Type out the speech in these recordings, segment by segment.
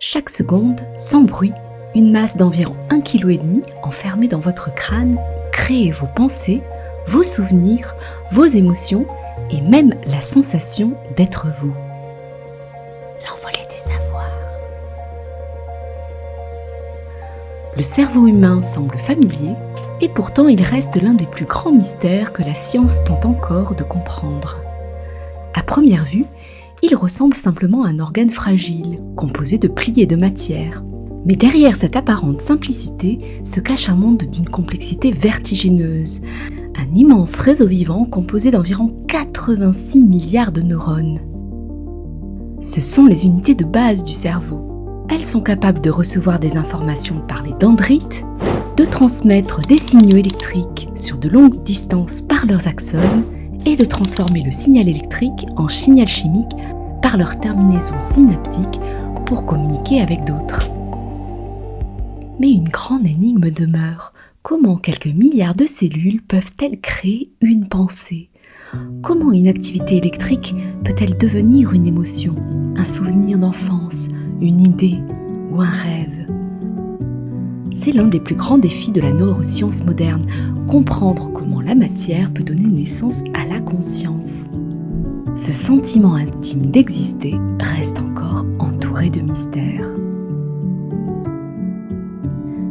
Chaque seconde, sans bruit, une masse d'environ 1,5 kg enfermée dans votre crâne crée vos pensées, vos souvenirs, vos émotions et même la sensation d'être vous. L'envolée des savoirs. Le cerveau humain semble familier et pourtant il reste l'un des plus grands mystères que la science tente encore de comprendre. À première vue, il ressemble simplement à un organe fragile, composé de plis et de matière. Mais derrière cette apparente simplicité se cache un monde d'une complexité vertigineuse, un immense réseau vivant composé d'environ 86 milliards de neurones. Ce sont les unités de base du cerveau. Elles sont capables de recevoir des informations par les dendrites, de transmettre des signaux électriques sur de longues distances par leurs axones et de transformer le signal électrique en signal chimique par leur terminaison synaptique pour communiquer avec d'autres. Mais une grande énigme demeure. Comment quelques milliards de cellules peuvent-elles créer une pensée ? Comment une activité électrique peut-elle devenir une émotion, un souvenir d'enfance, une idée ou un rêve ? C'est l'un des plus grands défis de la neuroscience moderne, comprendre comment la matière peut donner naissance à la conscience. Ce sentiment intime d'exister reste encore entouré de mystères.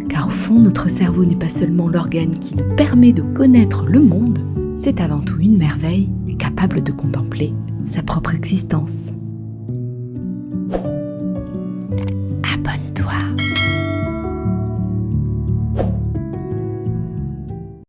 Car au fond, notre cerveau n'est pas seulement l'organe qui nous permet de connaître le monde, c'est avant tout une merveille capable de contempler sa propre existence.